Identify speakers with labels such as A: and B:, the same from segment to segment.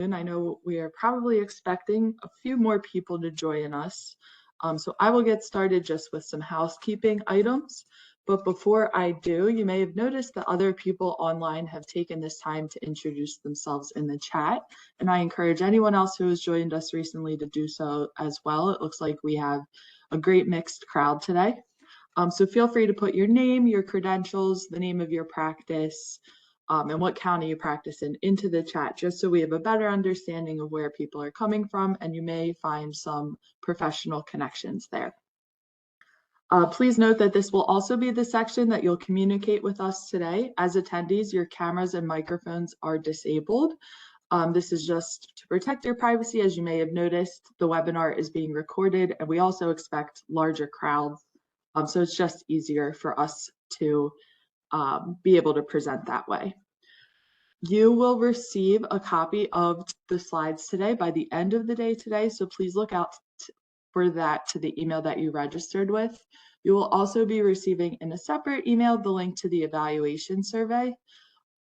A: I know we are probably expecting a few more people to join us. So I will get started just with some housekeeping items. But before I do, you may have noticed that other people online have taken this time to introduce themselves in the chat. And I encourage anyone else who has joined us recently to do so as well. It looks like we have a great mixed crowd today. So feel free to put your name, your credentials, the name of your practice, and what county you practice in into the chat, just so we have a better understanding of where people are coming from, and you may find some professional connections there. Please note that this will also be the section that you'll communicate with us today. As attendees, your cameras and microphones are disabled. This is just to protect your privacy. As you may have noticed, the webinar is being recorded, and we also expect larger crowds. So it's just easier for us to be able to present that way. You will receive a copy of the slides today by the end of the day today, so please look out for that to the email that you registered with. You will also be receiving in a separate email the link to the evaluation survey.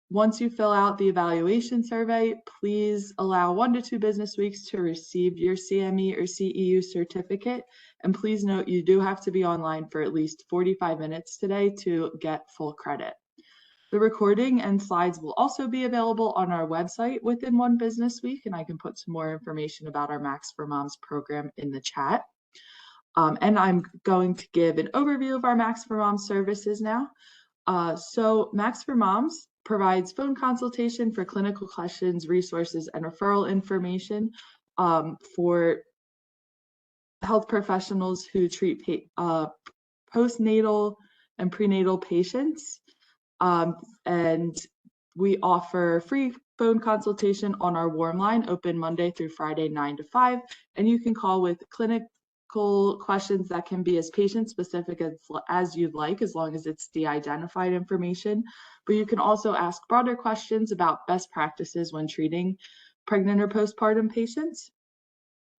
A: Once you fill out the evaluation survey, please allow 1 to 2 business weeks to receive your CME or CEU certificate. And please note you do have to be online for at least 45 minutes today to get full credit. The recording and slides will also be available on our website within 1 business week, and I can put some more information about our Max for Moms program in the chat. And I'm going to give an overview of our Max for Moms services now. So Max for Moms provides phone consultation for clinical questions, resources, and referral information for health professionals who treat postnatal and prenatal patients. And we offer free phone consultation on our warm line, open Monday through Friday, 9 to 5. And you can call with clinical questions that can be as patient specific as you'd like, as long as it's de-identified information. But you can also ask broader questions about best practices when treating pregnant or postpartum patients.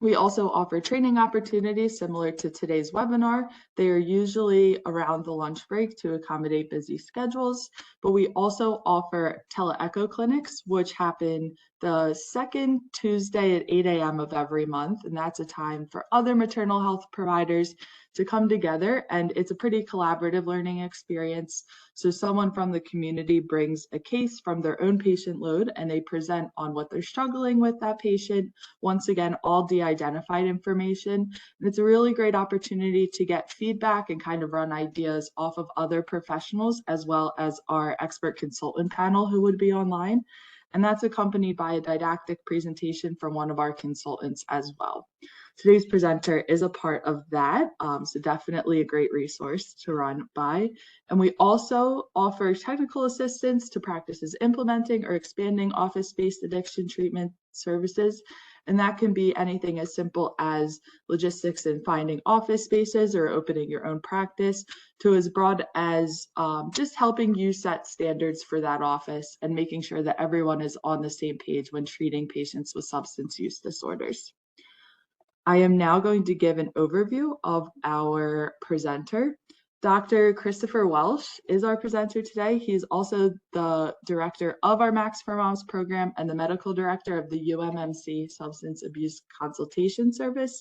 A: We also offer training opportunities similar to today's webinar. They are usually around the lunch break to accommodate busy schedules, but we also offer teleecho clinics, which happen the second Tuesday at 8 a.m. of every month, and that's a time for other maternal health providers to come together, and it's a pretty collaborative learning experience. So someone from the community brings a case from their own patient load, and they present on what they're struggling with that patient. Once again, all de-identified information. And it's a really great opportunity to get feedback and kind of run ideas off of other professionals, as well as our expert consultant panel who would be online. And that's accompanied by a didactic presentation from one of our consultants as well. Today's presenter is a part of that, so definitely a great resource to run by. And we also offer technical assistance to practices implementing or expanding office-based addiction treatment services. And that can be anything as simple as logistics and finding office spaces or opening your own practice, to as broad as just helping you set standards for that office and making sure that everyone is on the same page when treating patients with substance use disorders. I am now going to give an overview of our presenter. Dr. Christopher Welsh is our presenter today. He is also the director of our Max for Moms program and the medical director of the UMMC Substance Abuse Consultation Service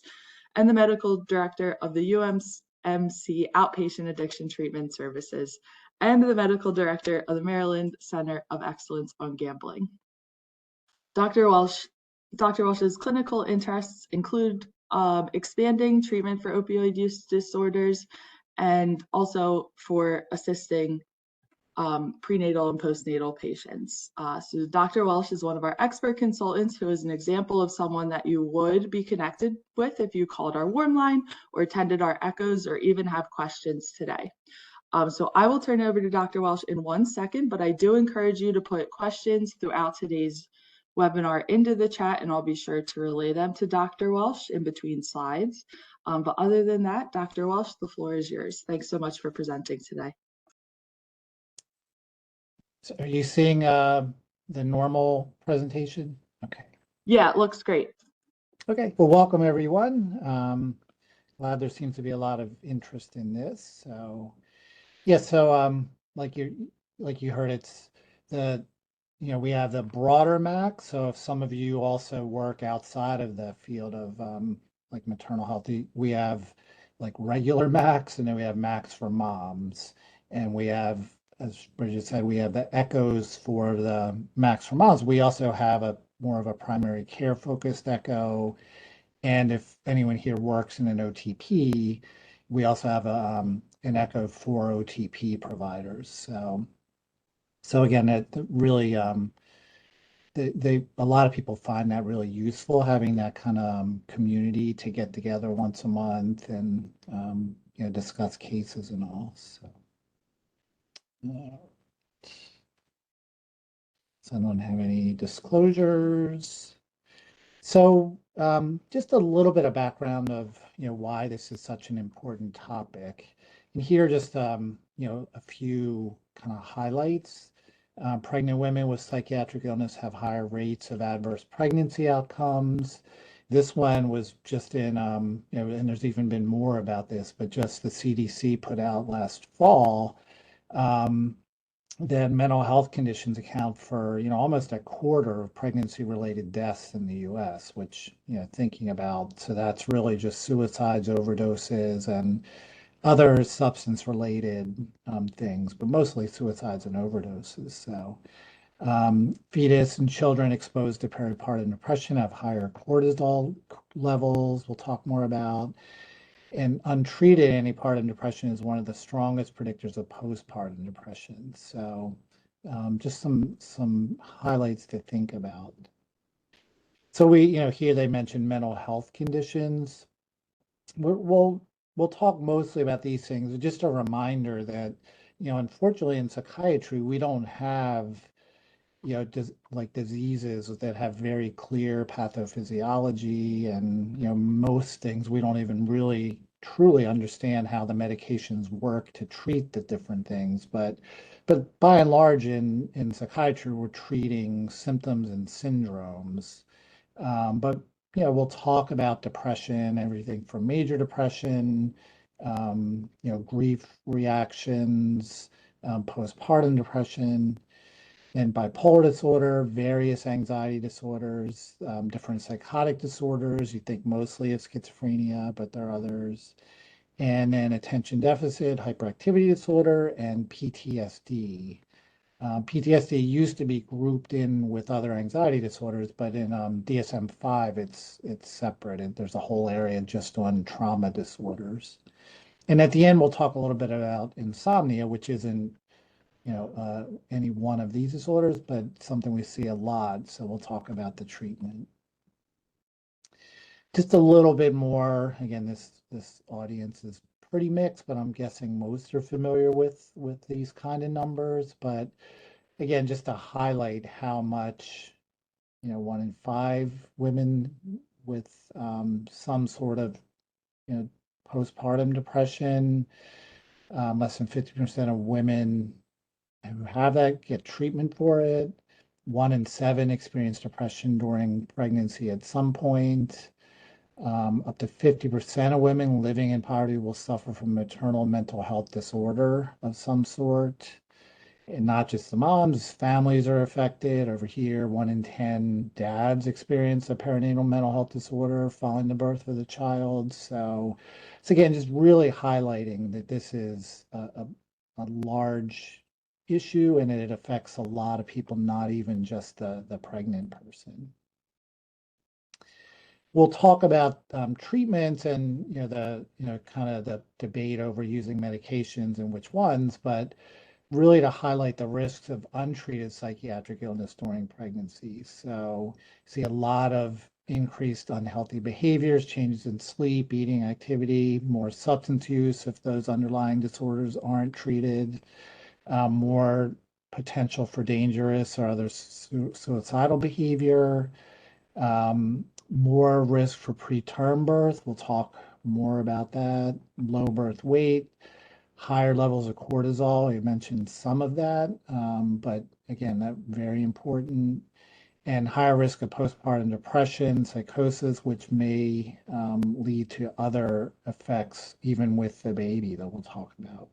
A: and the medical director of the UMMC Outpatient Addiction Treatment Services and the medical director of the Maryland Center of Excellence on Gambling. Dr. Welsh's clinical interests include expanding treatment for opioid use disorders and also for assisting prenatal and postnatal patients. So Dr. Welsh is one of our expert consultants who is an example of someone that you would be connected with if you called our warm line or attended our echoes or even have questions today. So I will turn it over to Dr. Welsh in 1 second, but I do encourage you to put questions throughout today's webinar into the chat, and I'll be sure to relay them to Dr. Welsh in between slides. But other than that, Dr. Welsh, the floor is yours. Thanks so much for presenting today.
B: So are you seeing the normal presentation? Okay.
A: Yeah, it looks great.
B: Okay, well, welcome everyone. Glad there seems to be a lot of interest in this. So yeah, so like you heard, it's the we have the broader MAC. So if some of you also work outside of the field of like maternal health, we have like regular MACs, and then we have MACs for moms. And we have, as Bridget said, we have the echoes for the MACs for moms. We also have a more of a primary care focused echo. And if anyone here works in an OTP, we also have an echo for OTP providers. So again, it really a lot of people find that really useful, having that kind of community to get together once a month and discuss cases and all. So, does anyone have any disclosures? So just a little bit of background of why this is such an important topic. And here just a few kind of highlights. Pregnant women with psychiatric illness have higher rates of adverse pregnancy outcomes. This one was just in, and there's even been more about this, but just the CDC put out last fall that mental health conditions account for, almost a quarter of pregnancy-related deaths in the U.S., which, thinking about, so that's really just suicides, overdoses, and other substance-related things, but mostly suicides and overdoses. So fetus and children exposed to peripartum depression have higher cortisol levels, we'll talk more about. And untreated antepartum depression is one of the strongest predictors of postpartum depression. So just some highlights to think about. So here they mentioned mental health conditions. We'll talk mostly about these things. Just a reminder that, unfortunately in psychiatry, we don't have like diseases that have very clear pathophysiology, and most things we don't even really truly understand how the medications work to treat the different things. But by and large in psychiatry, we're treating symptoms and syndromes. But we'll talk about depression, everything from major depression, grief reactions, postpartum depression, and bipolar disorder, various anxiety disorders, different psychotic disorders. You think mostly of schizophrenia, but there are others. And then attention deficit, hyperactivity disorder, and PTSD. PTSD used to be grouped in with other anxiety disorders, but in DSM-5, it's separate. And there's a whole area just on trauma disorders. And at the end, we'll talk a little bit about insomnia, which isn't any one of these disorders, but something we see a lot. So we'll talk about the treatment. Just a little bit more. Again, this audience is pretty mixed, but I'm guessing most are familiar with these kind of numbers. But again, just to highlight how much, 1 in 5 women with some sort of, postpartum depression, less than 50% of women who have that get treatment for it. 1 in 7 experience depression during pregnancy at some point. Up to 50% of women living in poverty will suffer from maternal mental health disorder of some sort. And not just the moms, families are affected. Over here, 1 in 10 dads experience a perinatal mental health disorder following the birth of the child. So again, just really highlighting that this is a large issue, and it affects a lot of people, not even just the pregnant person. We'll talk about treatments and kind of the debate over using medications and which ones, but really to highlight the risks of untreated psychiatric illness during pregnancy. So see a lot of increased unhealthy behaviors, changes in sleep, eating activity, more substance use if those underlying disorders aren't treated, more potential for dangerous or other suicidal behavior, more risk for preterm birth. We'll talk more about that. Low birth weight, higher levels of cortisol. You mentioned some of that, but again, that very important. And higher risk of postpartum depression, psychosis, which may lead to other effects even with the baby that we'll talk about.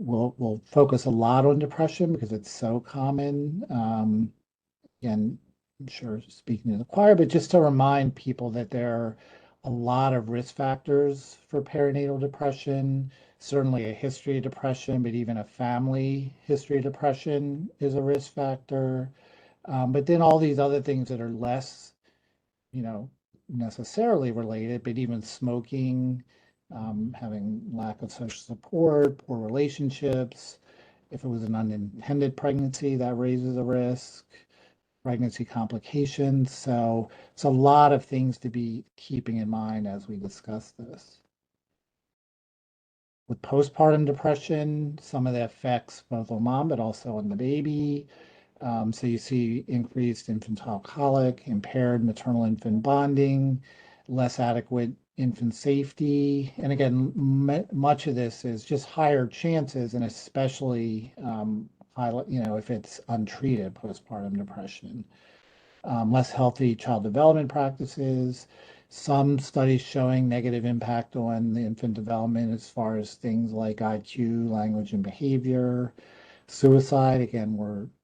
B: we'll focus a lot on depression because it's so common. Again, I'm sure speaking to the choir, but just to remind people that there are a lot of risk factors for perinatal depression. Certainly a history of depression, but even a family history of depression is a risk factor. But then all these other things that are less, you know, necessarily related, but even smoking, having lack of social support, poor relationships. If it was an unintended pregnancy, that raises a risk, pregnancy complications. So it's a lot of things to be keeping in mind as we discuss this. With postpartum depression, some of the effects both on mom, but also on the baby. So you see increased infantile colic, impaired maternal-infant bonding, less adequate infant safety. And again, much of this is just higher chances, and especially if it's untreated postpartum depression. Less healthy child development practices. Some studies showing negative impact on the infant development as far as things like IQ, language and behavior. Suicide, again,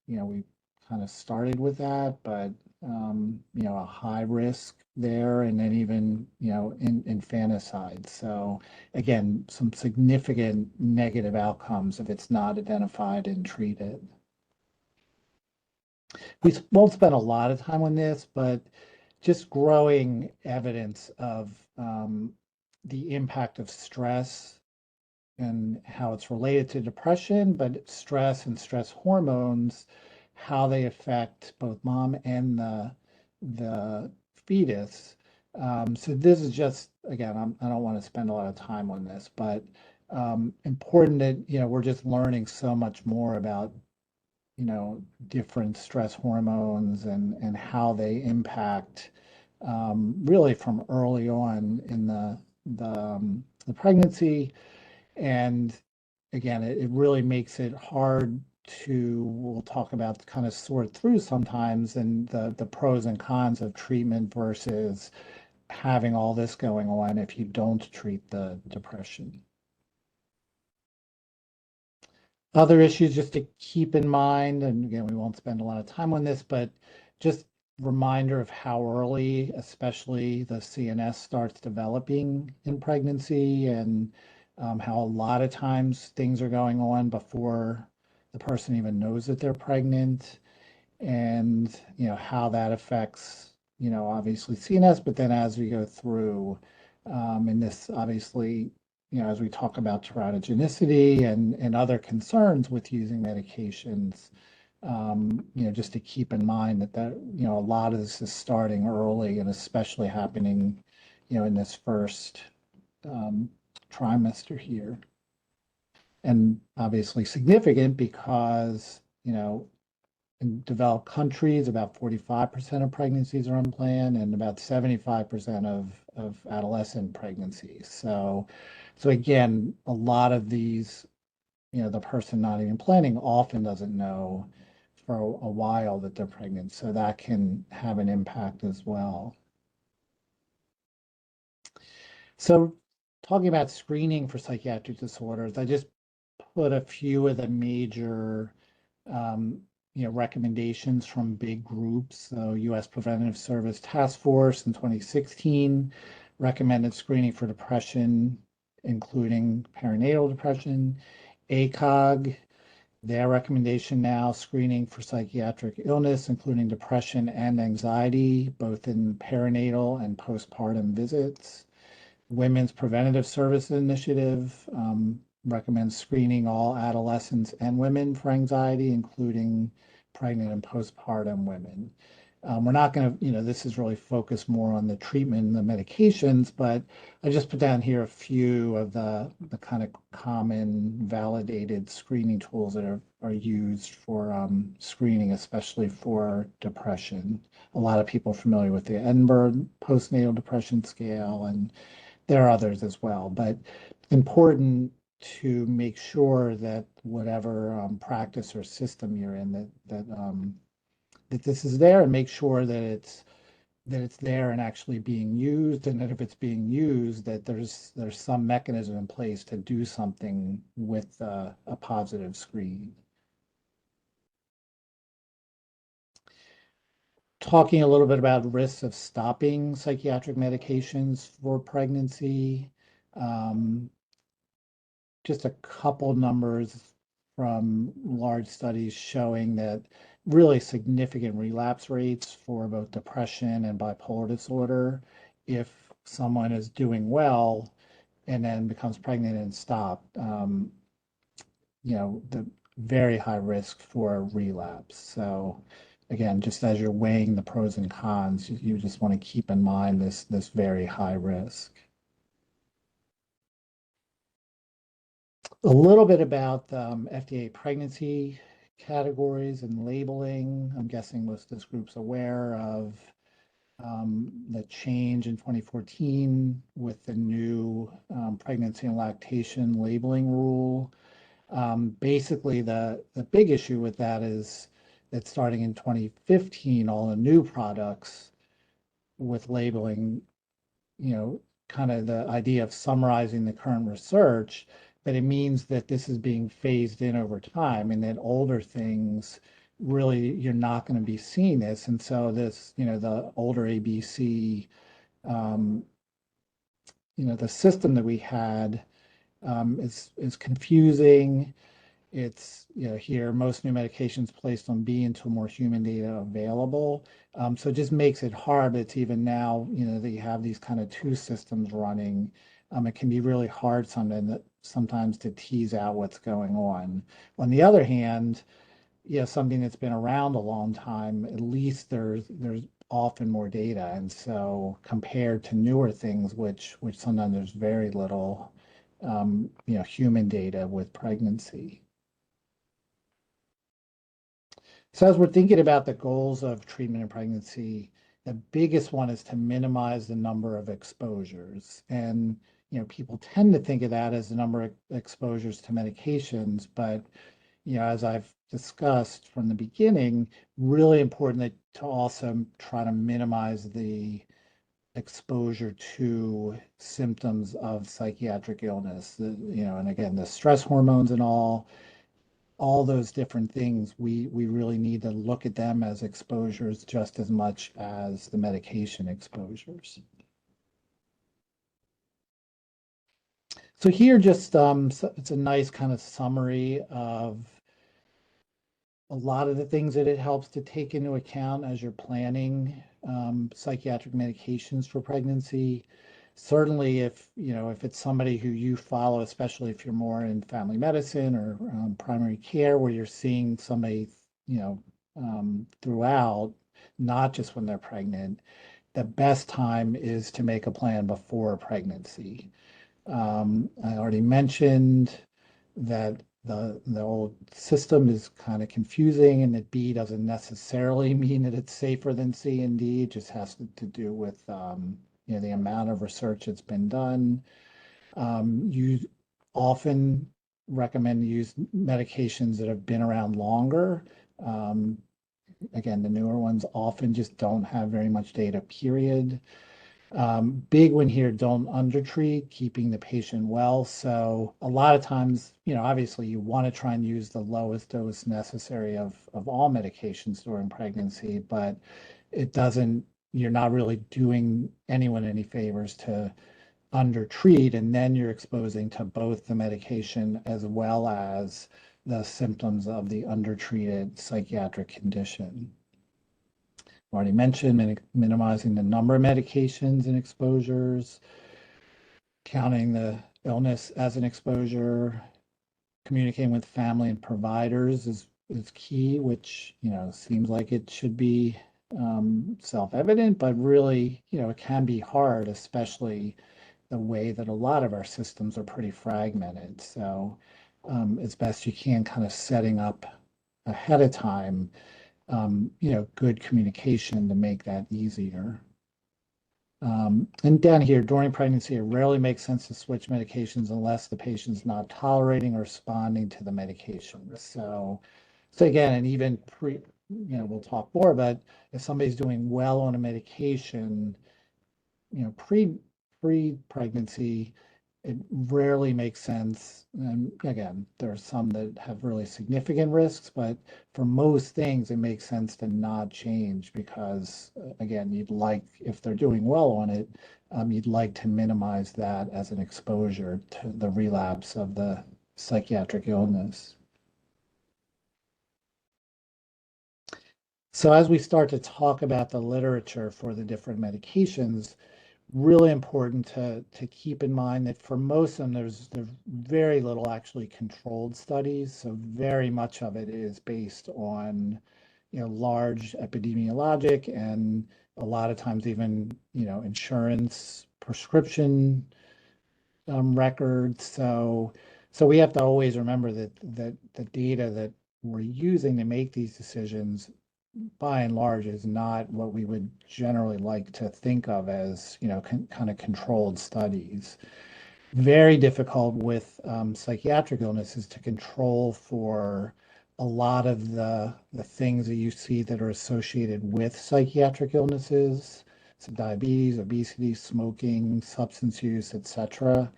B: we kind of started with that, but a high risk there, and then even, in infanticide. So again, some significant negative outcomes if it's not identified and treated. We won't spend a lot of time on this, but just growing evidence of the impact of stress and how it's related to depression, but stress and stress hormones, how they affect both mom and the fetus. So this is just, again, I don't want to spend a lot of time on this, but important that, we're just learning so much more about, different stress hormones and how they impact, really from early on in the pregnancy. And again, it really makes it hard to, we'll talk about, kind of sort through sometimes, and the pros and cons of treatment versus having all this going on if you don't treat the depression. Other issues just to keep in mind, and again, we won't spend a lot of time on this, but just reminder of how early, especially the CNS starts developing in pregnancy, and how a lot of times things are going on before the person even knows that they're pregnant, and how that affects, obviously CNS, but then as we go through, and this obviously, as we talk about teratogenicity and other concerns with using medications, just to keep in mind that a lot of this is starting early, and especially happening, in this first trimester here. And obviously significant because, in developed countries, about 45% of pregnancies are unplanned, and about 75% of adolescent pregnancies. So again, a lot of these, the person not even planning often doesn't know for a while that they're pregnant. So that can have an impact as well. So talking about screening for psychiatric disorders, I just put a few of the major recommendations from big groups. So U.S. Preventive Service Task Force in 2016 recommended screening for depression, including perinatal depression. ACOG, their recommendation now, screening for psychiatric illness, including depression and anxiety, both in perinatal and postpartum visits. Women's Preventative Services Initiative recommends screening all adolescents and women for anxiety, including pregnant and postpartum women. We're not going to, this is really focused more on the treatment and the medications, but I just put down here a few of the kind of common validated screening tools that are used for screening, especially for depression. A lot of people are familiar with the Edinburgh Postnatal Depression Scale, and there are others as well, but important to make sure that whatever practice or system you're in, that this is there, and make sure that it's that it's there and actually being used, and that if it's being used, that there's some mechanism in place to do something with a positive screen. Talking a little bit about risks of stopping psychiatric medications for pregnancy. Um, just a couple numbers from large studies showing that really significant relapse rates for both depression and bipolar disorder if someone is doing well and then becomes pregnant and stopped. The very high risk for a relapse. So again, just as you're weighing the pros and cons, you just want to keep in mind this very high risk. A little bit about FDA pregnancy categories and labeling. I'm guessing most of this group's aware of the change in 2014 with the new pregnancy and lactation labeling rule. Basically, the big issue with that is that starting in 2015, all the new products with labeling, kind of the idea of summarizing the current research, but it means that this is being phased in over time and that older things really you're not going to be seeing this. And so this, the older ABC, um, the system that we had is confusing. It's, here, most new medications placed on B until more human data available. So it just makes it hard. It's even now, that you have these kind of two systems running. It can be really hard sometimes to tease out what's going on. On the other hand, something that's been around a long time, at least there's often more data. And so compared to newer things, which sometimes there's very little, human data with pregnancy. So as we're thinking about the goals of treatment in pregnancy, the biggest one is to minimize the number of exposures. And, people tend to think of that as the number of exposures to medications, but, as I've discussed from the beginning, really important to also try to minimize the exposure to symptoms of psychiatric illness, and again, the stress hormones and all those different things, we really need to look at them as exposures just as much as the medication exposures. So here just it's a nice kind of summary of a lot of the things that it helps to take into account as you're planning psychiatric medications for pregnancy. Certainly if it's somebody who you follow, especially if you're more in family medicine or primary care where you're seeing somebody, throughout, not just when they're pregnant, the best time is to make a plan before pregnancy. I already mentioned that the old system is kind of confusing and that B doesn't necessarily mean that it's safer than C and D. It just has to do with the amount of research that's been done. You often recommend to use medications that have been around longer. Again, the newer ones often just don't have very much data, period. Big one here, don't undertreat, keeping the patient well. So a lot of times, obviously you want to try and use the lowest dose necessary of all medications during pregnancy, but you're not really doing anyone any favors to undertreat, and then you're exposing to both the medication as well as the symptoms of the undertreated psychiatric condition. Already mentioned minimizing the number of medications and exposures, counting the illness as an exposure, communicating with family and providers is key, which seems like it should be self-evident, but really it can be hard, especially the way that a lot of our systems are pretty fragmented. So as best you can, kind of setting up ahead of time good communication to make that easier. And down here, during pregnancy, it rarely makes sense to switch medications unless the patient's not tolerating or responding to the medication. So again, and even we'll talk more, but if somebody's doing well on a medication, pre-pregnancy, it rarely makes sense. And again, there are some that have really significant risks, but for most things, it makes sense to not change because, again, if they're doing well on it, you'd like to minimize that as an exposure to the relapse of the psychiatric illness. So as we start to talk about the literature for the different medications, really important to keep in mind that for most of them, there's very little actually controlled studies. So very much of it is based on, large epidemiologic and a lot of times even, insurance prescription records. So we have to always remember that the data that we're using to make these decisions by and large is not what we would generally like to think of as, kind of controlled studies. Very difficult with psychiatric illnesses to control for a lot of the things that you see that are associated with psychiatric illnesses, so diabetes, obesity, smoking, substance use, etc.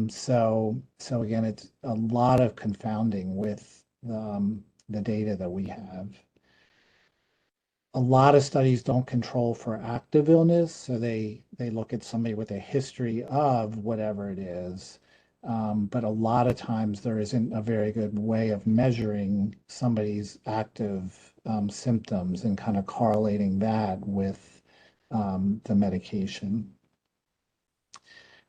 B: So again, it's a lot of confounding with the data that we have. A lot of studies don't control for active illness, so they look at somebody with a history of whatever it is. But a lot of times there isn't a very good way of measuring somebody's active symptoms and kind of correlating that with the medication.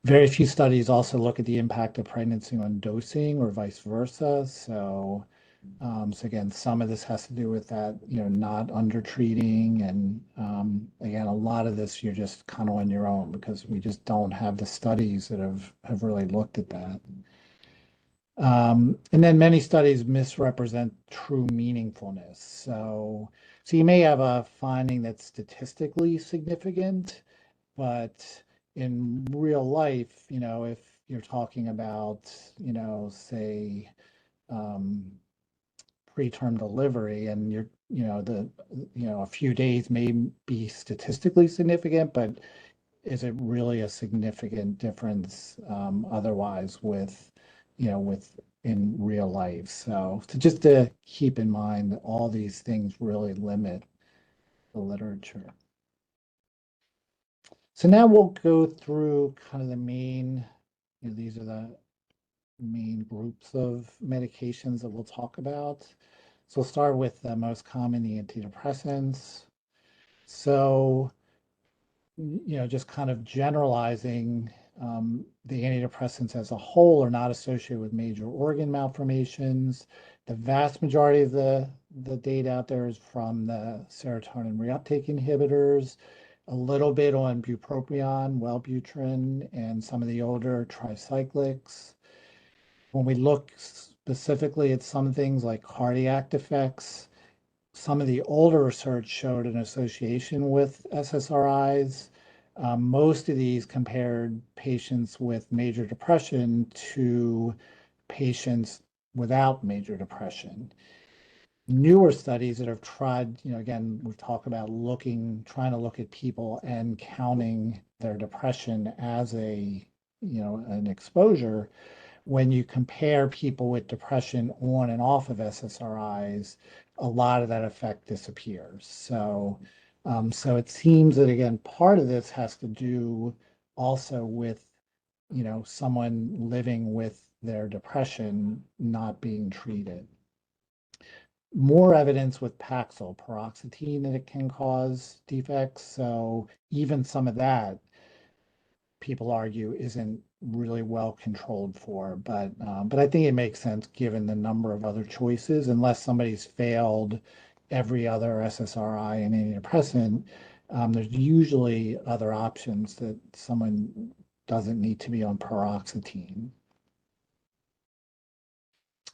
B: Very few studies also look at the impact of pregnancy on dosing or vice versa. So again, some of this has to do with that, not under treating. And again, a lot of this you're just kind of on your own because we just don't have the studies that have really looked at that. And then many studies misrepresent true meaningfulness. So you may have a finding that's statistically significant, but in real life, if you're talking about, say, preterm delivery and a few days may be statistically significant, but is it really a significant difference otherwise with in real life? So just to keep in mind that all these things really limit the literature. So now we'll go through kind of the main, these are the main groups of medications that we'll talk about. So we'll start with the most common, the antidepressants. So, just kind of generalizing, the antidepressants as a whole are not associated with major organ malformations. The vast majority of the data out there is from the serotonin reuptake inhibitors, a little bit on bupropion, Wellbutrin, and some of the older tricyclics. When we look specifically at some things like cardiac defects, some of the older research showed an association with SSRIs. Most of these compared patients with major depression to patients without major depression. Newer studies that have tried, again, we talk about trying to look at people and counting their depression as an exposure. When you compare people with depression on and off of SSRIs, a lot of that effect disappears. So it seems that, again, part of this has to do also with, someone living with their depression not being treated. More evidence with Paxil, paroxetine, that it can cause defects. So even some of that, people argue, isn't really well controlled for, but I think it makes sense given the number of other choices. Unless somebody's failed every other SSRI and antidepressant, there's usually other options that someone doesn't need to be on paroxetine.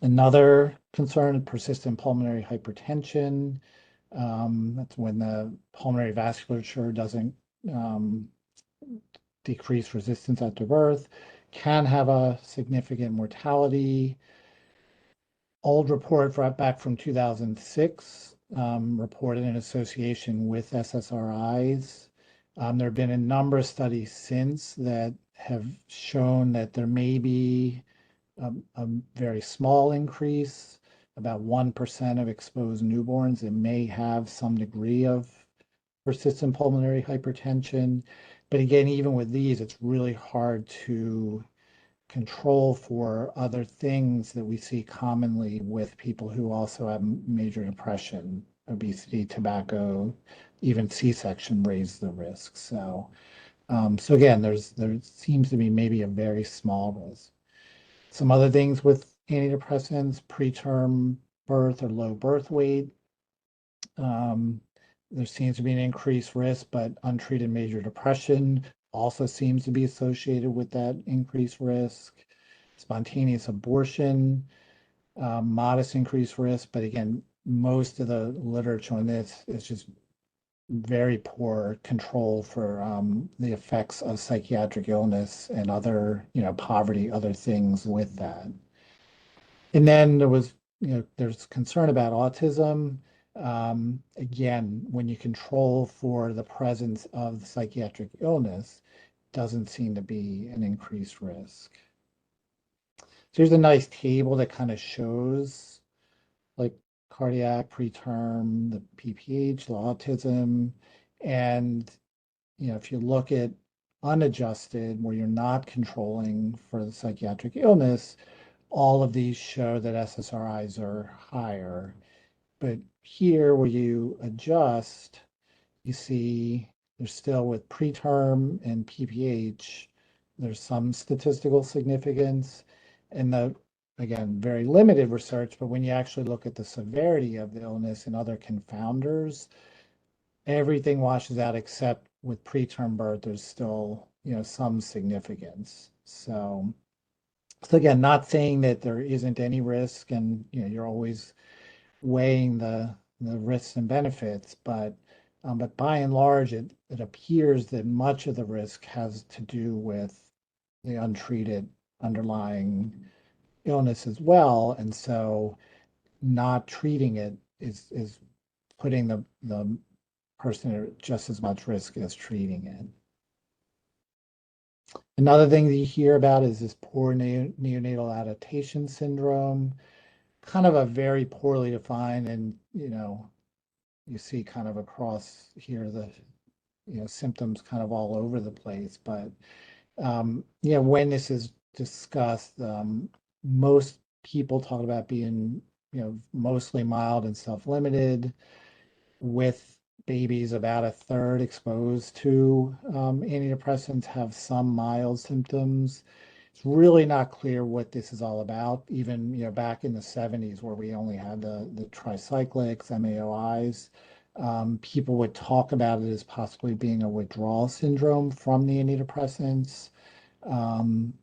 B: Another concern, persistent pulmonary hypertension. That's when the pulmonary vasculature doesn't decrease resistance after birth, can have a significant mortality. Old report back from 2006 reported an association with SSRIs. There have been a number of studies since that have shown that there may be a very small increase, about 1% of exposed newborns that may have some degree of persistent pulmonary hypertension. But again, even with these, it's really hard to control for other things that we see commonly with people who also have major depression, obesity, tobacco, even C-section raise the risk. So again, there seems to be maybe a very small risk. Some other things with antidepressants, preterm birth or low birth weight. Um, there seems to be an increased risk, but untreated major depression also seems to be associated with that increased risk. Spontaneous abortion, modest increased risk, but again, most of the literature on this is just very poor control for the effects of psychiatric illness and other, poverty, other things with that. And then there's concern about autism. Again, when you control for the presence of psychiatric illness, doesn't seem to be an increased risk. So here's a nice table that kind of shows like cardiac, preterm, the PPH, the autism. And, if you look at unadjusted, where you're not controlling for the psychiatric illness, all of these show that SSRIs are higher. But here, where you adjust, you see there's still with preterm and PPH, there's some statistical significance. And again, very limited research, but when you actually look at the severity of the illness and other confounders, everything washes out except with preterm birth, there's still, some significance. So again, not saying that there isn't any risk and, you're always weighing the risks and benefits, but by and large, it appears that much of the risk has to do with the untreated underlying illness as well. And so not treating it is putting the person at just as much risk as treating it. Another thing that you hear about is this poor neonatal adaptation syndrome, kind of a very poorly defined, and you see kind of across here the symptoms kind of all over the place. But when this is discussed, most people talk about being mostly mild and self-limited, with babies about a third exposed to antidepressants have some mild symptoms. It's really not clear what this is all about. Even back in the 70s, where we only had the tricyclics, MAOIs, people would talk about it as possibly being a withdrawal syndrome from the antidepressants. In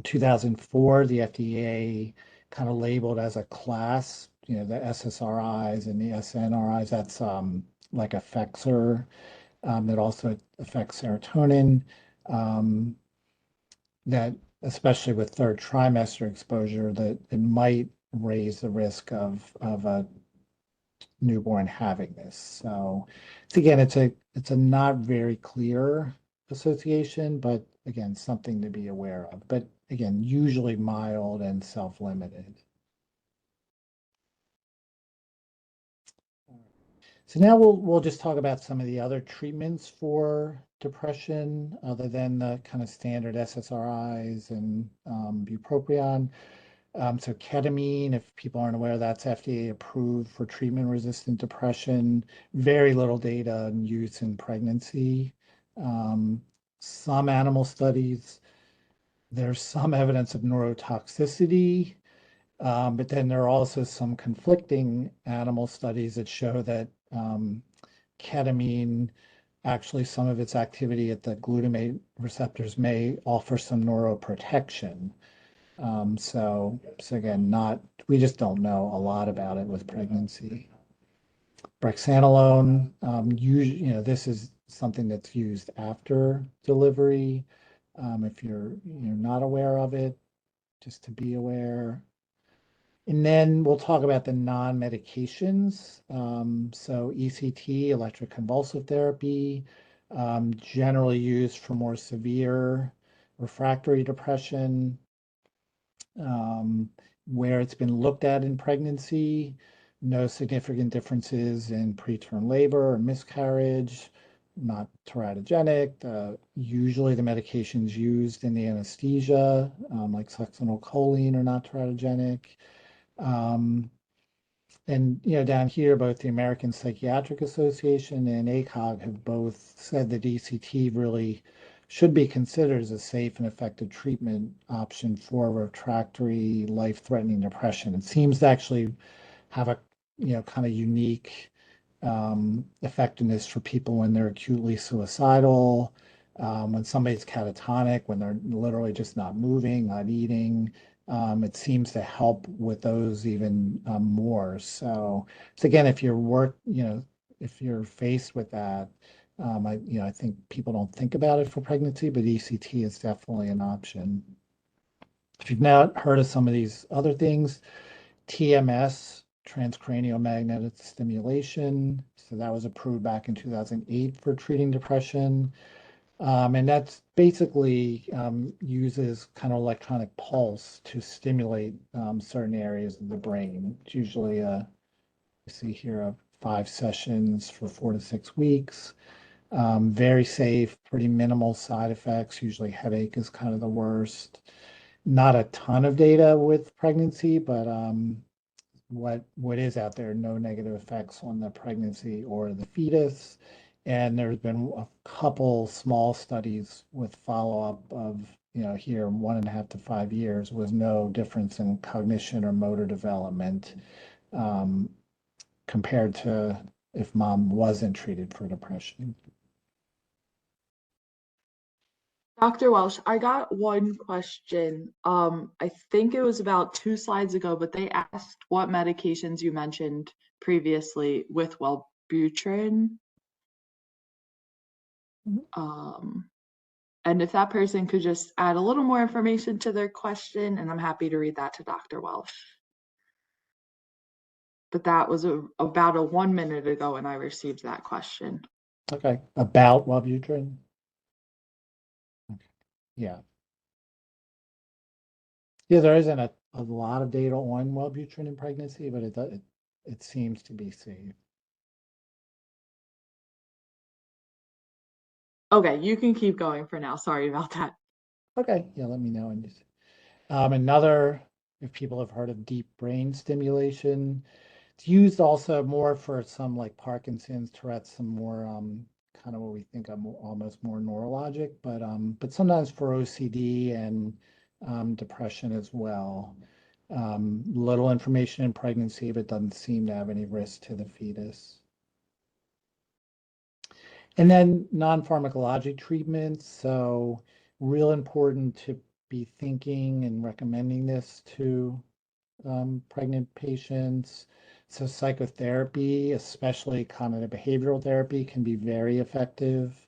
B: 2004, the FDA kind of labeled as a class, the SSRIs and the SNRIs. That's like Effexor, that also affects serotonin. That especially with third trimester exposure, that it might raise the risk of a newborn having this. So again, it's a not very clear association, but again, something to be aware of. But again, usually mild and self-limited. So now we'll just talk about some of the other treatments for depression, other than the kind of standard SSRIs and bupropion. So ketamine, if people aren't aware, that's FDA approved for treatment-resistant depression. Very little data on use in pregnancy. Some animal studies, there's some evidence of neurotoxicity, but then there are also some conflicting animal studies that show that ketamine, actually some of its activity at the glutamate receptors may offer some neuroprotection. So again, we just don't know a lot about it with pregnancy. Brexanolone, usually, this is something that's used after delivery. If you're not aware of it, just to be aware. And then we'll talk about the non-medications. So ECT, electroconvulsive therapy, generally used for more severe refractory depression, um, where it's been looked at in pregnancy, no significant differences in preterm labor or miscarriage, not teratogenic. Usually the medications used in the anesthesia, like succinylcholine, are not teratogenic. Um, and down here, both the American Psychiatric Association and ACOG have both said that ECT really should be considered as a safe and effective treatment option for refractory, life-threatening depression. It seems to actually have a kind of unique effectiveness for people when they're acutely suicidal, when somebody's catatonic, when they're literally just not moving, not eating. It seems to help with those even more. So again, if you're faced with that, I think people don't think about it for pregnancy, but ECT is definitely an option. If you've not heard of some of these other things, TMS, transcranial magnetic stimulation. So that was approved back in 2008 for treating depression. And that's basically uses kind of electronic pulse to stimulate certain areas of the brain. It's usually, you see here, 5 sessions for 4 to 6 weeks. Very safe, pretty minimal side effects. Usually headache is kind of the worst. Not a ton of data with pregnancy, but what is out there, no negative effects on the pregnancy or the fetus. And there's been a couple small studies with follow-up of, here 1.5 to 5 years, with no difference in cognition or motor development um, compared to if mom wasn't treated for depression.
A: Dr. Welsh, I got one question. I think it was about 2 slides ago, but they asked what medications you mentioned previously with Wellbutrin. And if that person could just add a little more information to their question, and I'm happy to read that to Dr. Welsh. But that was about 1 minute ago when I received that question.
B: Okay, about Wellbutrin. Okay. Yeah. Yeah, there isn't a lot of data on Wellbutrin in pregnancy, but it seems to be safe.
A: Okay, you can keep going for now. Sorry about that.
B: Okay, yeah, let me know. And just another, if people have heard of deep brain stimulation, it's used also more for some like Parkinson's, Tourette's, some more kind of what we think of almost more neurologic, but sometimes for OCD and depression as well. Little information in pregnancy, but doesn't seem to have any risk to the fetus. And then non-pharmacologic treatments. So real important to be thinking and recommending this to pregnant patients. So psychotherapy, especially cognitive behavioral therapy, can be very effective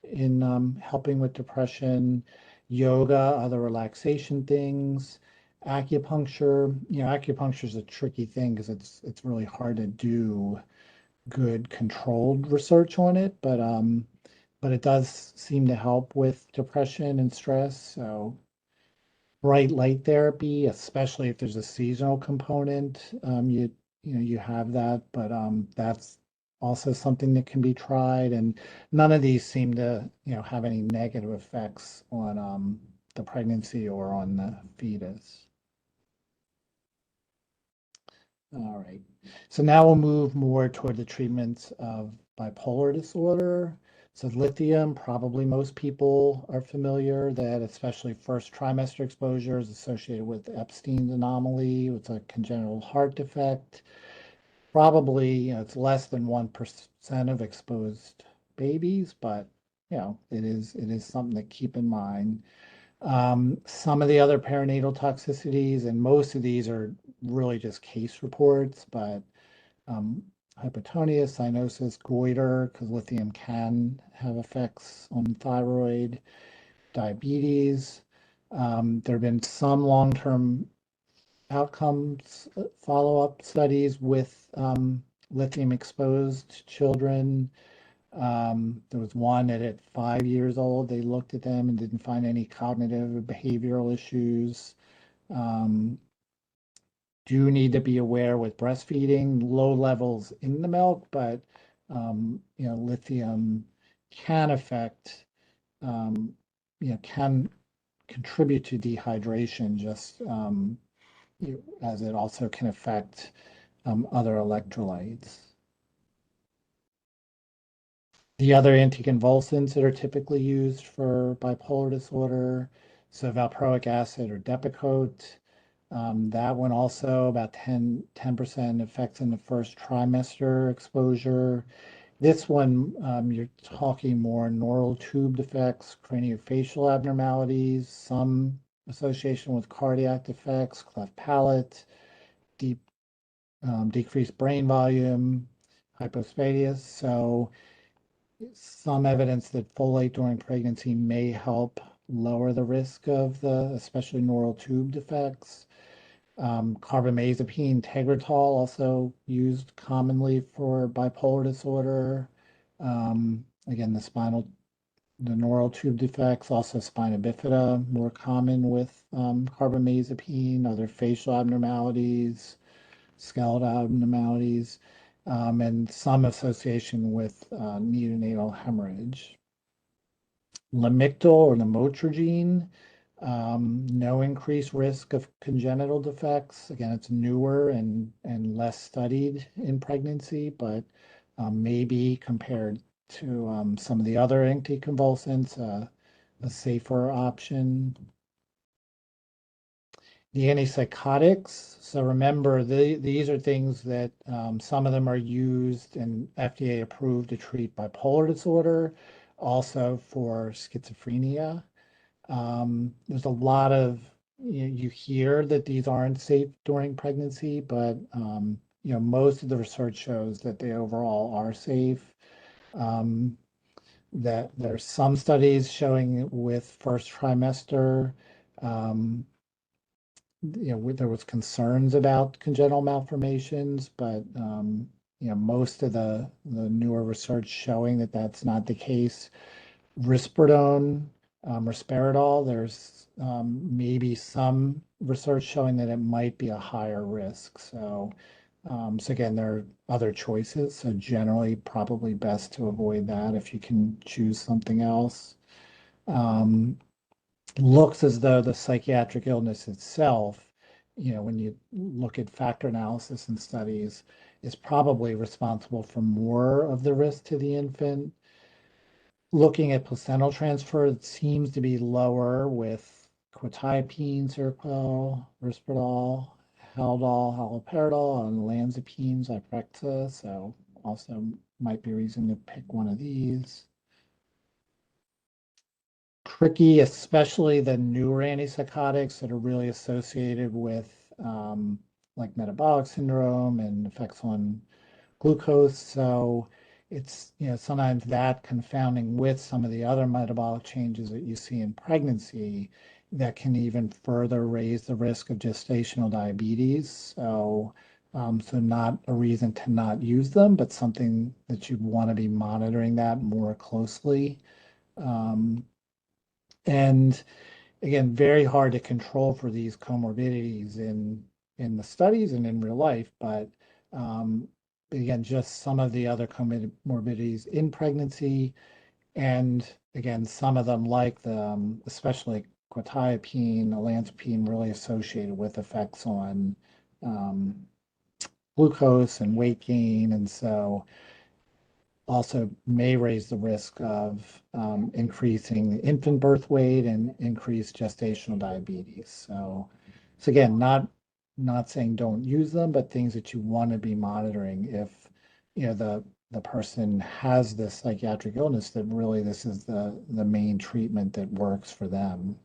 B: in helping with depression. Yoga, other relaxation things, acupuncture. Acupuncture is a tricky thing because it's really hard to do good controlled research on it, but it does seem to help with depression and stress. So bright light therapy, especially if there's a seasonal component, you have that, but that's also something that can be tried. And none of these seem to have any negative effects on the pregnancy or on the fetus. All right. So now we'll move more toward the treatments of bipolar disorder. So lithium, probably most people are familiar that especially first trimester exposure is associated with Epstein's anomaly, with a congenital heart defect. Probably, it's less than 1% of exposed babies, but it is something to keep in mind. Some of the other perinatal toxicities, and most of these are really just case reports, but hypotonia, cyanosis, goiter, because lithium can have effects on thyroid, diabetes. There have been some long-term outcomes follow-up studies with lithium-exposed children. There was one that at 5 years old, they looked at them and didn't find any cognitive or behavioral issues. Um, do need to be aware with breastfeeding, low levels in the milk, but lithium can affect, um, can contribute to dehydration just as it also can affect other electrolytes. The other anticonvulsants that are typically used for bipolar disorder, so valproic acid or Depakote, that one also about 10% effects in the first trimester exposure. This one, you're talking more neural tube defects, craniofacial abnormalities, some association with cardiac defects, cleft palate, deep decreased brain volume, hypospadias. So some evidence that folate during pregnancy may help lower the risk of the, especially neural tube defects. Carbamazepine, Tegretol, also used commonly for bipolar disorder. Again, the neural tube defects, also spina bifida, more common with carbamazepine, other facial abnormalities, skeletal abnormalities, and some association with neonatal hemorrhage. Lamictal or lamotrigine, no increased risk of congenital defects. Again, it's newer and less studied in pregnancy, but maybe compared to some of the other anticonvulsants, a safer option. The antipsychotics. So remember, these are things that some of them are used and FDA approved to treat bipolar disorder, also for schizophrenia. There's a lot of, you hear that these aren't safe during pregnancy, but most of the research shows that they overall are safe. That there's some studies showing with first trimester, there was concerns about congenital malformations, but most of the newer research showing that that's not the case. Risperidone, risperidol, there's maybe some research showing that it might be a higher risk. So again, there are other choices. So generally, probably best to avoid that if you can choose something else. Looks as though the psychiatric illness itself, when you look at factor analysis and studies, is probably responsible for more of the risk to the infant. Looking at placental transfer, it seems to be lower with quetiapine, Seroquel, Risperdal, Haldol, haloperidol, and olanzapine, Zyprexa. So also might be a reason to pick one of these. Tricky, especially the newer antipsychotics that are really associated with like metabolic syndrome and effects on glucose. So it's, sometimes that confounding with some of the other metabolic changes that you see in pregnancy that can even further raise the risk of gestational diabetes. So not a reason to not use them, but something that you'd want to be monitoring that more closely. And again, very hard to control for these comorbidities in the studies and in real life, but again, just some of the other comorbidities in pregnancy, and again, some of them like especially quetiapine, olanzapine, really associated with effects on glucose and weight gain, and so also may raise the risk of increasing infant birth weight and increased gestational diabetes. So again, not saying don't use them, but things that you want to be monitoring if the person has this psychiatric illness, that really this is the main treatment that works for them.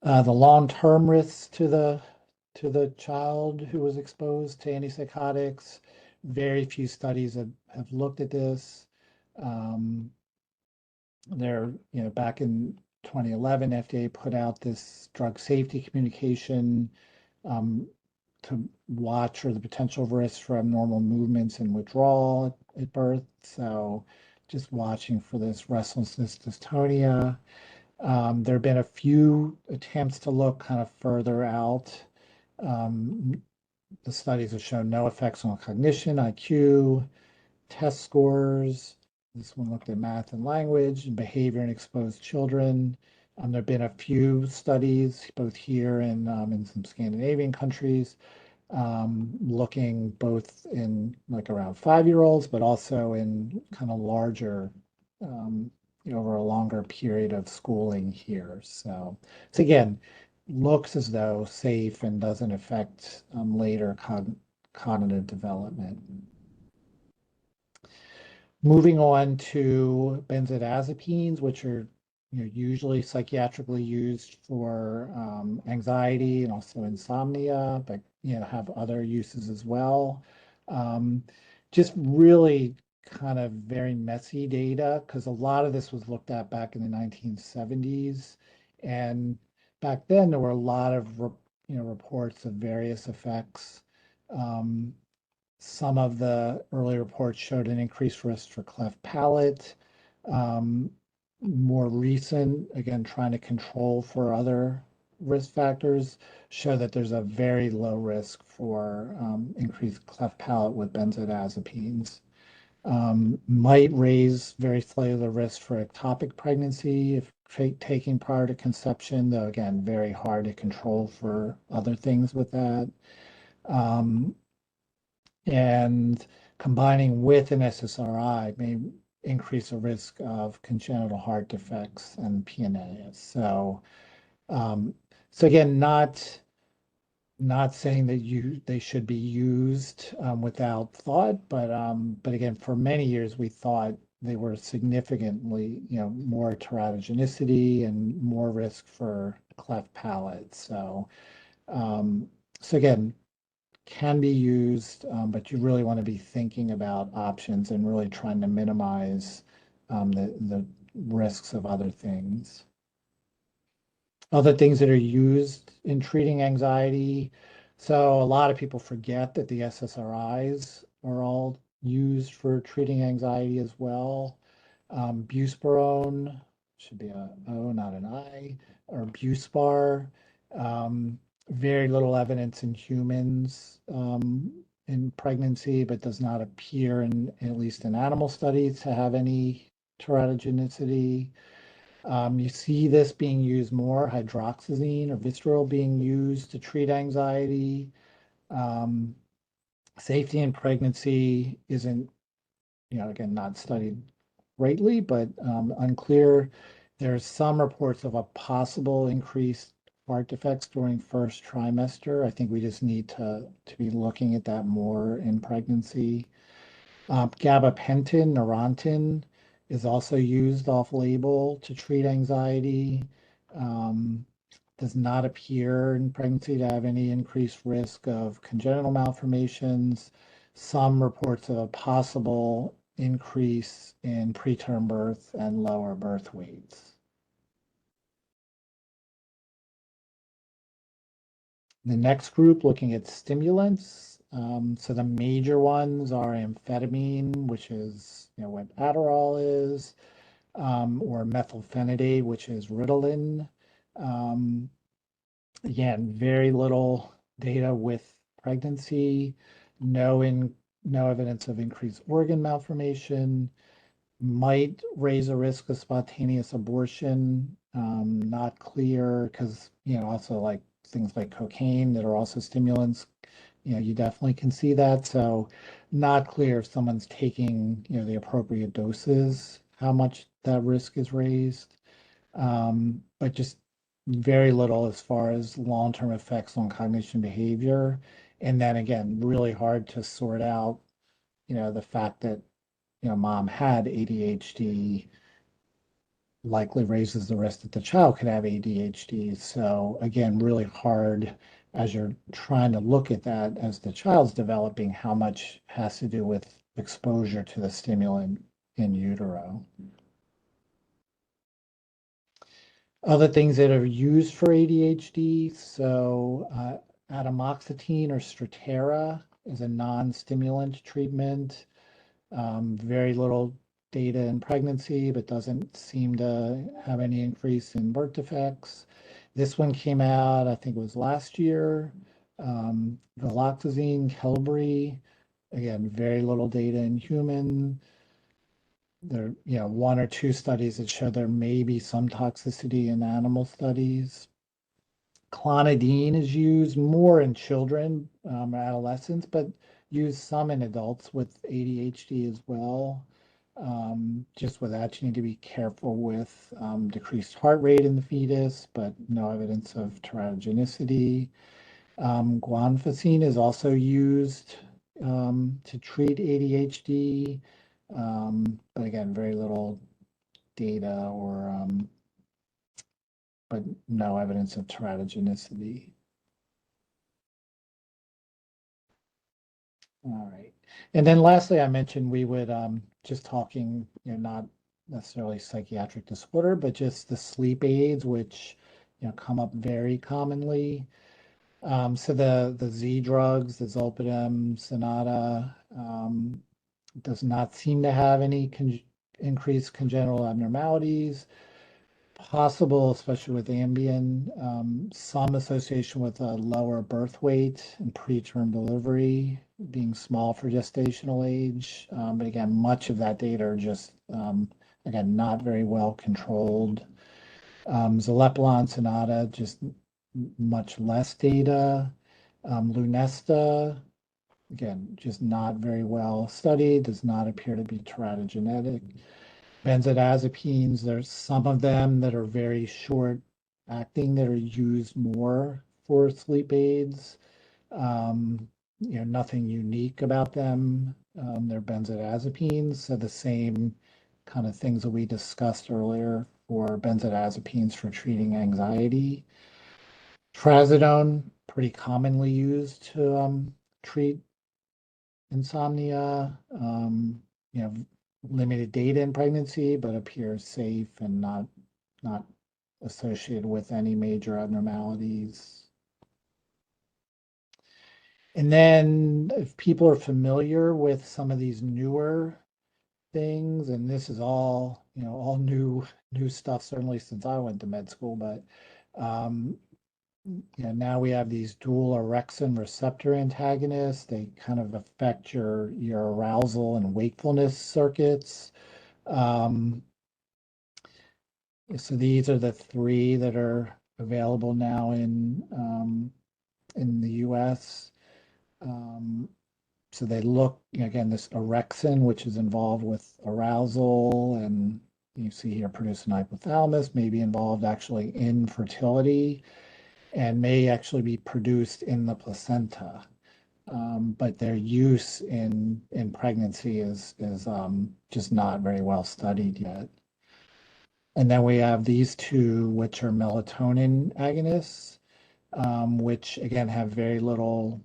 B: The long-term risks to the child who was exposed to antipsychotics, very few studies have looked at this. There, back in 2011, FDA put out this drug safety communication um, to watch for the potential risks for abnormal movements and withdrawal at birth. So just watching for this restlessness dystonia. There have been a few attempts to look kind of further out. The studies have shown no effects on cognition, IQ, test scores. This one looked at math and language and behavior in exposed children. There have been a few studies, both here and in some Scandinavian countries, looking both in like around 5-year-olds, but also in kind of larger, over a longer period of schooling here. So again, looks as though safe and doesn't affect later cognitive development. Moving on to benzodiazepines, which are usually psychiatrically used for anxiety and also insomnia, but have other uses as well. Just really kind of very messy data because a lot of this was looked at back in the 1970s, and back then there were a lot of reports of various effects. Some of the early reports showed an increased risk for cleft palate. More recent, again, trying to control for other risk factors, show that there's a very low risk for increased cleft palate with benzodiazepines. Might raise very slightly the risk for ectopic pregnancy if taking prior to conception, though again, very hard to control for other things with that. And combining with an SSRI may increase the risk of congenital heart defects and PNA. So again, not saying that they should be used without thought, but again, for many years we thought they were significantly more teratogenicity and more risk for cleft palate. So again, can be used, but you really want to be thinking about options and really trying to minimize the risks of other things. Other things that are used in treating anxiety. So a lot of people forget that the SSRIs are all used for treating anxiety as well. Buspirone, should be a O, not an I, or Buspar. Very little evidence in humans in pregnancy, but does not appear at least in animal studies, to have any teratogenicity. You see this being used more, hydroxyzine or Vistaril being used to treat anxiety. Safety in pregnancy isn't, again, not studied greatly, but unclear. There's some reports of a possible increased heart defects during first trimester. I think we just need to be looking at that more in pregnancy. Gabapentin, Neurontin, is also used off-label to treat anxiety. Does not appear in pregnancy to have any increased risk of congenital malformations. Some reports of a possible increase in preterm birth and lower birth weights. The next group, looking at stimulants. So the major ones are amphetamine, which is what Adderall is, or methylphenidate, which is Ritalin. Again, very little data with pregnancy, no evidence of increased organ malformation, might raise a risk of spontaneous abortion. Not clear because, also like things like cocaine that are also stimulants, you definitely can see that. So not clear if someone's taking, the appropriate doses, how much that risk is raised. But just very little as far as long-term effects on cognition behavior. And then again, really hard to sort out, the fact that, mom had ADHD likely raises the risk that the child could have ADHD. So again, really hard as you're trying to look at that as the child's developing, how much has to do with exposure to the stimulant in utero. Other things that are used for ADHD, so atomoxetine or Strattera is a non-stimulant treatment. Very little data in pregnancy, but doesn't seem to have any increase in birth defects. This one came out, I think it was last year. Viloxazine, Qelbree, again, very little data in human. There, one or two studies that show there may be some toxicity in animal studies. Clonidine is used more in children or adolescents, but used some in adults with ADHD as well. Just with that, you need to be careful with decreased heart rate in the fetus, but no evidence of teratogenicity. Guanfacine is also used to treat ADHD, but again, very little data but no evidence of teratogenicity. All right. And then lastly, I mentioned we would just talking, not necessarily psychiatric disorder, but just the sleep aids, which come up very commonly. So the Z drugs, the Zolpidem, Sonata, does not seem to have any increased congenital abnormalities. Possible, especially with Ambien, some association with a lower birth weight and preterm delivery, being small for gestational age. But again, much of that data are just, again, not very well controlled. Zaleplon, Sonata, just much less data. Lunesta, again, just not very well studied, does not appear to be teratogenetic. Benzodiazepines, there's some of them that are very short acting that are used more for sleep aids. Nothing unique about them. They're benzodiazepines, so the same kind of things that we discussed earlier for benzodiazepines for treating anxiety. Trazodone, pretty commonly used to treat insomnia. Limited data in pregnancy, but appears safe and not associated with any major abnormalities. And then if people are familiar with some of these newer things, and this is all, all new stuff, certainly since I went to med school, but now we have these dual orexin receptor antagonists. They kind of affect your arousal and wakefulness circuits. So these are the three that are available now in the US. So they look, again, this orexin, which is involved with arousal, and you see here produced in hypothalamus, may be involved actually in fertility, and may actually be produced in the placenta. But their use in pregnancy is just not very well studied yet. And then we have these two, which are melatonin agonists, which again have very little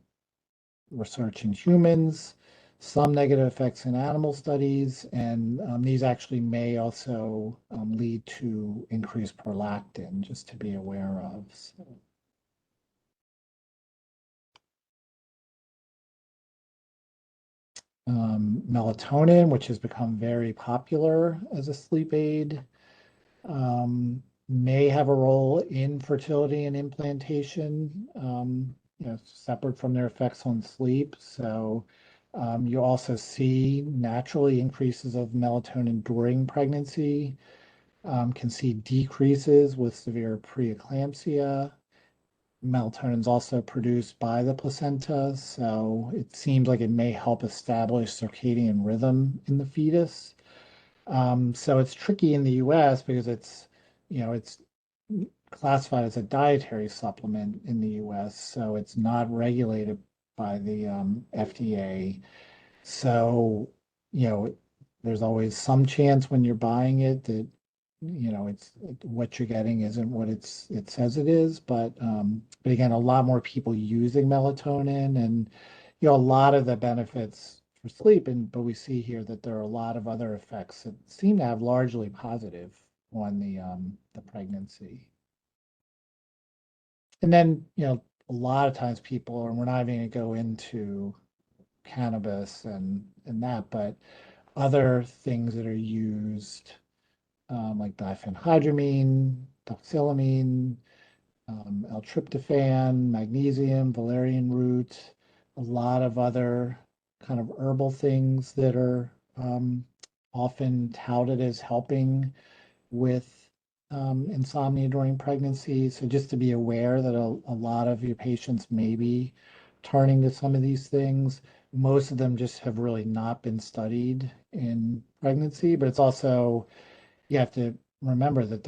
B: research in humans, some negative effects in animal studies, and these actually may also lead to increased prolactin, just to be aware of. So. Melatonin, which has become very popular as a sleep aid, may have a role in fertility and implantation, separate from their effects on sleep. So you also see naturally increases of melatonin during pregnancy, can see decreases with severe preeclampsia. Melatonin is also produced by the placenta, so it seems like it may help establish circadian rhythm in the fetus. So it's tricky in the US because it's classified as a dietary supplement in the US, so it's not regulated by the FDA. So, there's always some chance when you're buying it that, it's what you're getting isn't what it says it is. But again, a lot more people using melatonin, and a lot of the benefits for sleep, but we see here that there are a lot of other effects that seem to have largely positive on the pregnancy. And then, a lot of times people, and we're not even going to go into cannabis and that, but other things that are used, like diphenhydramine, doxylamine, L-tryptophan, magnesium, valerian root, a lot of other kind of herbal things that are often touted as helping with insomnia during pregnancy. So just to be aware that a lot of your patients may be turning to some of these things. Most of them just have really not been studied in pregnancy, but it's also, you have to remember that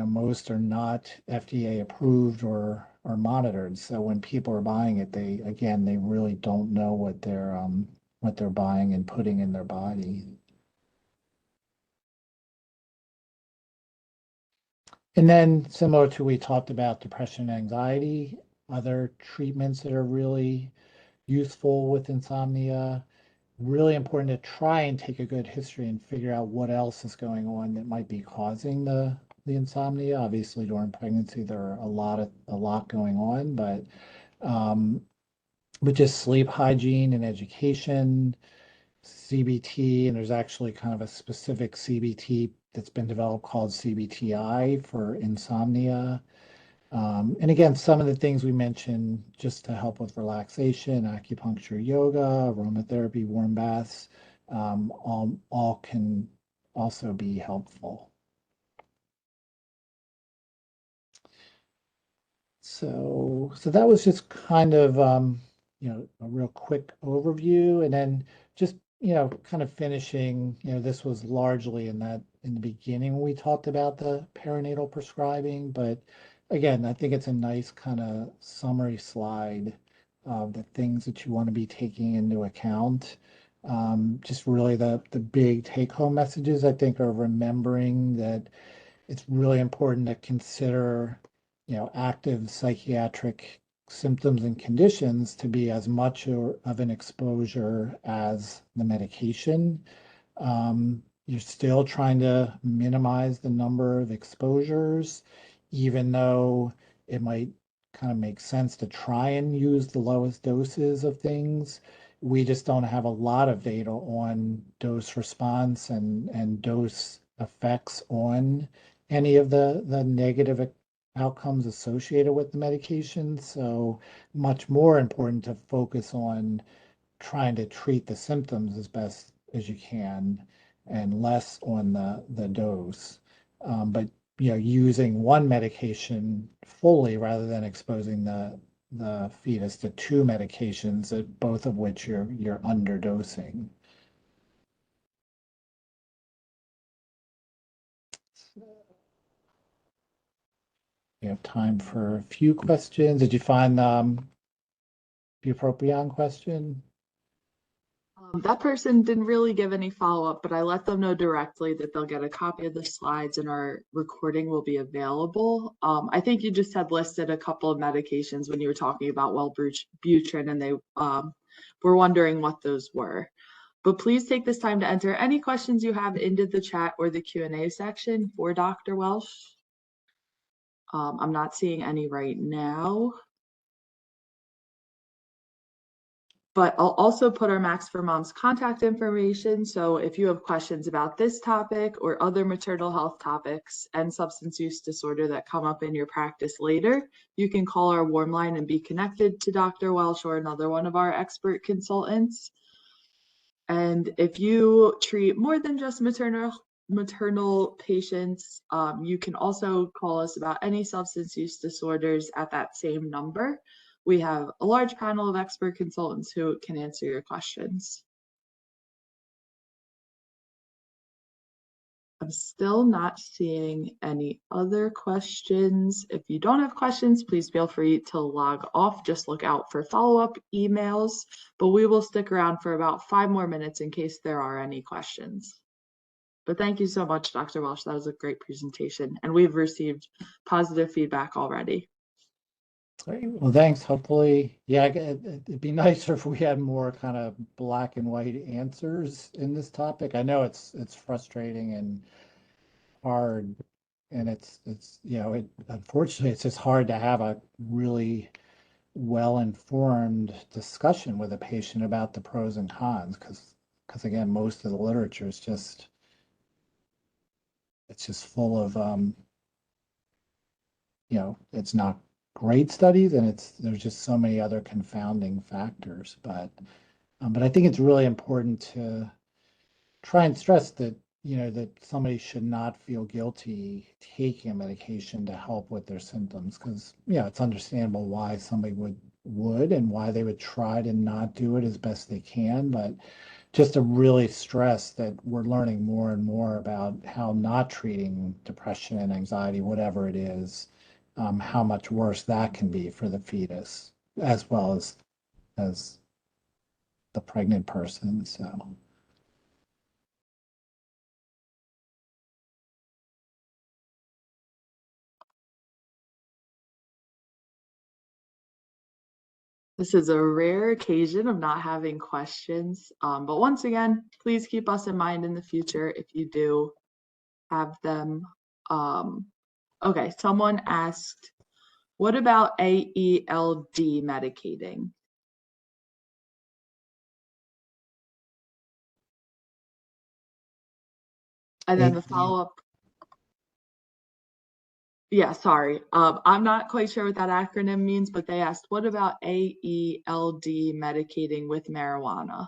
B: most are not FDA approved or monitored. So when people are buying it, they really don't know what they're buying and putting in their body. And then similar to we talked about depression and anxiety, other treatments that are really useful with insomnia, really important to try and take a good history and figure out what else is going on that might be causing the insomnia. Obviously, during pregnancy, there are a lot going on, but um, with just sleep hygiene and education, CBT, and there's actually kind of a specific CBT that's been developed called CBTI for insomnia. And again, some of the things we mentioned just to help with relaxation, acupuncture, yoga, aromatherapy, warm baths, all can also be helpful. So that was just kind of a real quick overview, and then just kind of finishing. This was largely in the beginning when we talked about the perinatal prescribing, but again, I think it's a nice kind of summary slide of the things that you want to be taking into account. Just really the big take-home messages I think are remembering that it's really important to consider, active psychiatric symptoms and conditions to be as much of an exposure as the medication. You're still trying to minimize the number of exposures, even though it might kind of make sense to try and use the lowest doses of things. We just don't have a lot of data on dose response and dose effects on any of the negative outcomes associated with the medication. So much more important to focus on trying to treat the symptoms as best as you can and less on the dose. But using one medication fully rather than exposing the fetus to two medications, that both of which you're underdosing. We have time for a few questions. Did you find the appropriate question?
A: That person didn't really give any follow-up, but I let them know directly that they'll get a copy of the slides and our recording will be available. I think you just had listed a couple of medications when you were talking about Wellbutrin, and they were wondering what those were. But please take this time to enter any questions you have into the chat or the Q&A section for Dr. Welsh. I'm not seeing any right now. But I'll also put our Max for Moms contact information. So if you have questions about this topic or other maternal health topics and substance use disorder that come up in your practice later, you can call our warm line and be connected to Dr. Welsh or another one of our expert consultants. And if you treat more than just maternal patients, you can also call us about any substance use disorders at that same number. We have a large panel of expert consultants who can answer your questions. I'm still not seeing any other questions. If you don't have questions, please feel free to log off. Just look out for follow-up emails, but we will stick around for about 5 more minutes in case there are any questions. But thank you so much, Dr. Welsh. That was a great presentation, and we've received positive feedback already.
B: Great. Well, thanks. Hopefully, yeah, it'd be nicer if we had more kind of black and white answers in this topic. I know it's frustrating and hard And it's unfortunately it's just hard to have a really well-informed discussion with a patient about the pros and cons because again, most of the literature is just it's just full of it's not great studies and there's just so many other confounding factors. But I think it's really important to try and stress that that somebody should not feel guilty taking a medication to help with their symptoms because it's understandable why somebody would and why they would try to not do it as best they can, but just to really stress that we're learning more and more about how not treating depression and anxiety, whatever it is, how much worse that can be for the fetus as well as the pregnant person. So
A: This is a rare occasion of not having questions, but once again, please keep us in mind in the future if you do have them. Um, okay, someone asked, what about AELD medicating? And then the follow-up, yeah, sorry. I'm not quite sure what that acronym means, but they asked, what about AELD medicating with marijuana?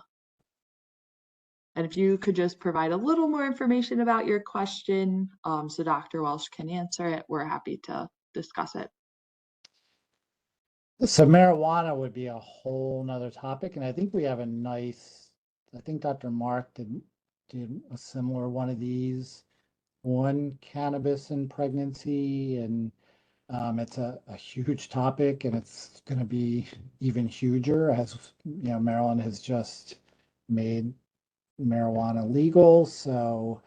A: And if you could just provide a little more information about your question, so Dr. Welsh can answer it, we're happy to discuss it.
B: So marijuana would be a whole nother topic, and I think we have I think Dr. Mark did a similar one of these on cannabis and pregnancy, and it's a huge topic, and it's going to be even huger as Maryland has just made marijuana legal. So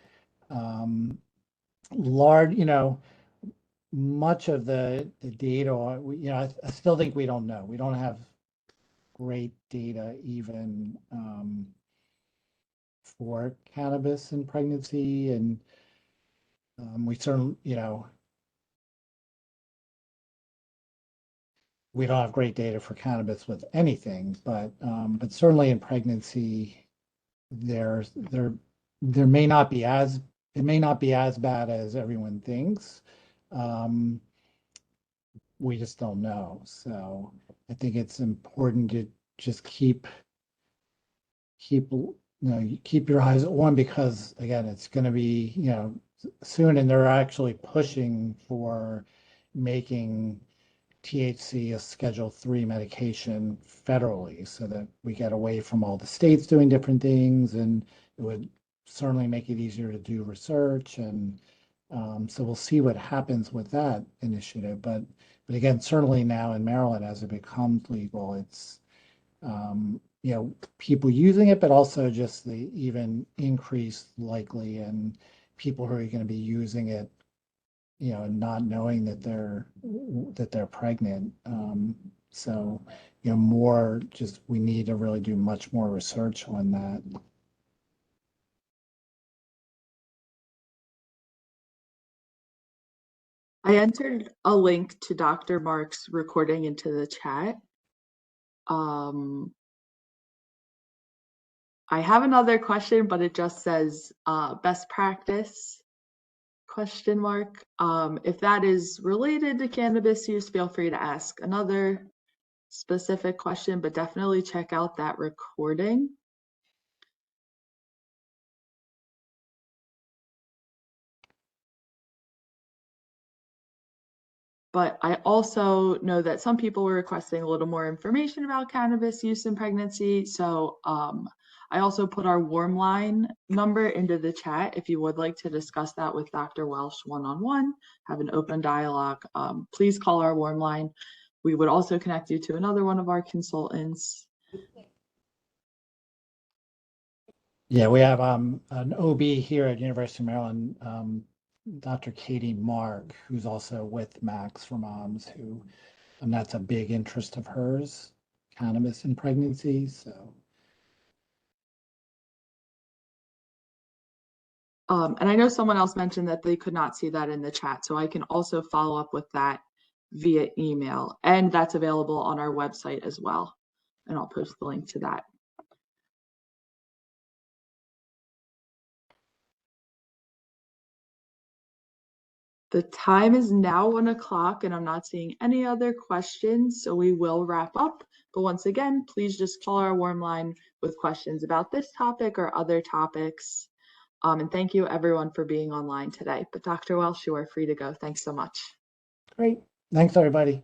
B: large, much of the data, I still think we don't know. We don't have great data even for cannabis and pregnancy, and we certainly, we don't have great data for cannabis with anything, but certainly in pregnancy, there's there may not be as it may not be as bad as everyone thinks. Um, we just don't know. So I think it's important to just keep your eyes on because again, it's going to be soon, and they're actually pushing for making THC a Schedule 3 medication federally so that we get away from all the states doing different things, and it would certainly make it easier to do research. And so we'll see what happens with that initiative. But again, certainly now in Maryland, as it becomes legal, it's people using it, but also just the even increased likely and people who are going to be using it not knowing that they're pregnant. So, more just we need to really do much more research on that.
A: I entered a link to Dr. Mark's recording into the chat. I have another question, but it just says best practice question mark. If that is related to cannabis use, feel free to ask another specific question, but definitely check out that recording. But I also know that some people were requesting a little more information about cannabis use in pregnancy. So I also put our warm line number into the chat if you would like to discuss that with Dr. Welsh one-on-one, have an open dialogue. Please call our warm line. We would also connect you to another one of our consultants.
B: Yeah, we have an OB here at University of Maryland, Dr. Katie Mark, who's also with Max for Moms, and that's a big interest of hers, cannabis in pregnancy. So
A: And I know someone else mentioned that they could not see that in the chat, so I can also follow up with that via email, and that's available on our website as well. And I'll post the link to that. The time is now 1 o'clock and I'm not seeing any other questions, so we will wrap up. But once again, please just call our warm line with questions about this topic or other topics. And thank you everyone for being online today. But Dr. Welsh, you are free to go. Thanks so much.
B: Great. Thanks, everybody.